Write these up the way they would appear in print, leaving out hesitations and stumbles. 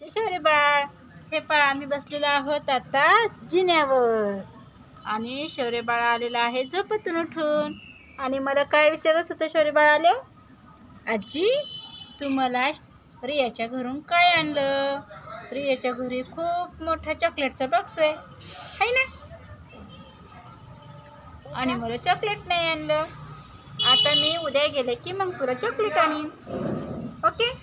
शौर्य बाळ, हे पहा आम्ही बसलेलो आहोत आता जिन्यावर आणि शौर्य बाळ आलेला आहे झोपेतून उठून. आणि मला काय विचारत होतं शौर्य बाळ आले, आजी तू मला रियाच्या घरून काय आणलं? रियाच्या घरी खूप मोठा चॉकलेटचा बॉक्स आहे ना, आणि मला चॉकलेट नाही आणलं. आता मी उद्या गेले की मग तुला चॉकलेट आणीन. ओके.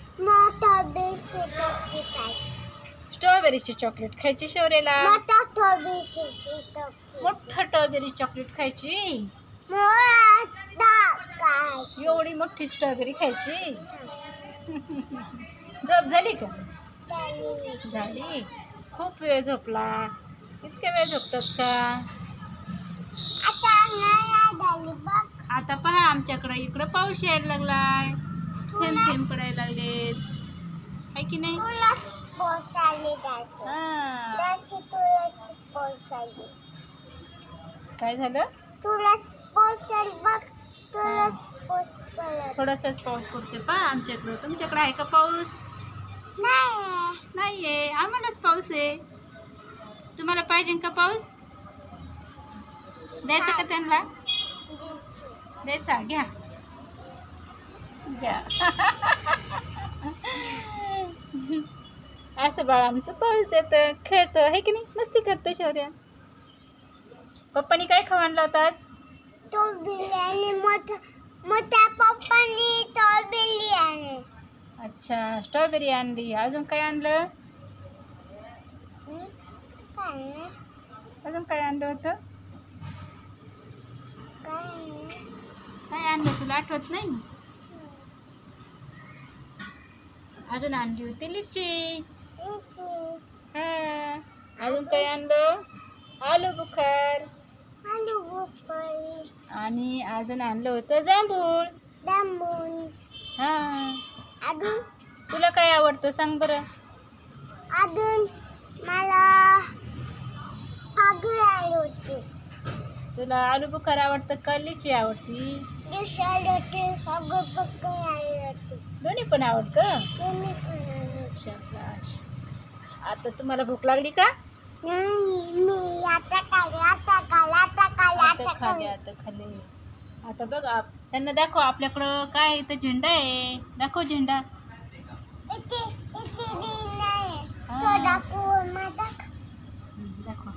स्ट्रॉबेरीची चॉकलेट खायची शौर्यला. मोठं स्ट्रॉबेरी चॉकलेट खायची. एवढी मोठी स्ट्रॉबेरी खायची. झोप झाली का? झाली. खूप वेळ झोपला. इतक्या वेळ झोपतात का? आता पहा आमच्याकडे इकडं पाऊस यायला लागलाय. थेंब थेंब पडायला लागलेत, आहे की नाही? काय झालं? थोडासाच पाऊस पडते पा आमच्याकडं. तुमच्याकडे आहे का पाऊस? नाहीये. आम्हालाच पाऊस आहे. तुम्हाला पाहिजे का पाऊस? द्यायचा का त्यांना? द्यायचा. घ्या घ्या. असं बाळ आमचं पाऊस देतं, खेळतं, आहे की नाही? मस्ती करतं शौर्य. पप्पानी काय खाऊ आणलं होतं? अच्छा, स्ट्रॉबेरी आणली. अजून काय आणलं? अजून काय आणलं होतं? काय आणलं तुला आठवत नाही? अजून आणली होती लिची. हा. अजून काय आणलं? आलू बुखार. आणि अजून आणलं होतं जांभूळ. हा. तुला काय आवडतं सांग बरं? अजून मला तुला आलू बुखार आवडतं का लिची आवडती? दोन्ही पण आवडतं. शाबाश. आता तुम्हाला भूक लागली का? आता खाली. आता बघ त्यांना दाखव आपल्याकडं काय इथं झेंडा आहे. दाखव झेंडा. दाखव.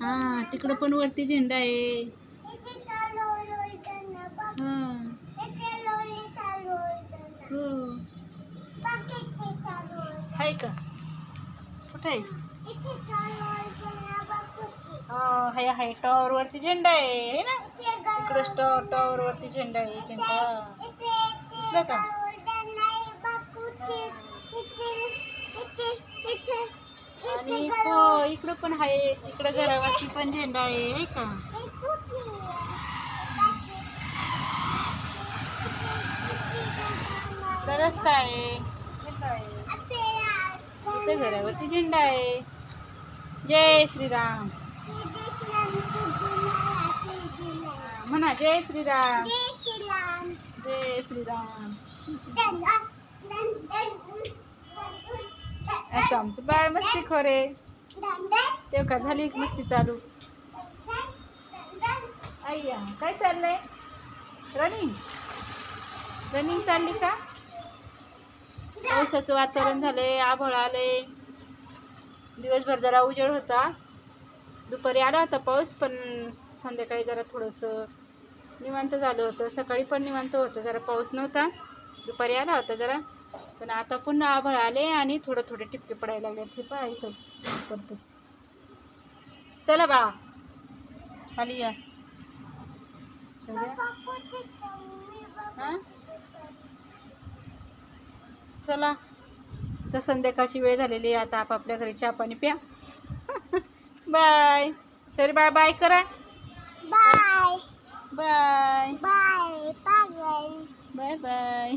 हा, तिकडं पण वरती झेंडा आहे. हो. आहे का? कुठे आहे? हाय टॉवर वरती झेंडा आहे ना. इकडे टॉवर वरती झेंडा आहे. झेंडा दिसला का? आणि हो इकडं पण आहे. इकडं घरावरती पण झेंडा आहे का? रस्ता आहे. इथं घरावरती झेंडा आहे. जय श्रीराम म्हणा. जय श्रीराम. जय श्रीराम. असं आमचं बाळ मस्ती खोरे. तेव्हा का झाली मस्ती चालू. अय्या काय चाललंय? रनिंग चालली का? पावसाचं वातावरण झालंय. आभाळ आले. दिवसभर जरा उजेड होता. दुपारी आला होता पाऊस, पण संध्याकाळी जरा थोडंसं निवांत झालं होतं. सकाळी पण निवांत होतं, जरा पाऊस नव्हता. दुपारी आला होता जरा, पण आता पुन्हा आभाळ आले आणि थोडे टिपके पडायला लागले. हे पहा इथं पडतो. चला बा खाली या. चला तर संध्याकाळची वेळ झालेली आहे. आता आपापल्या घरी चहा पाणी प्या. Bye Shaurya bye. बाय करा. Bye bye bye bye bye.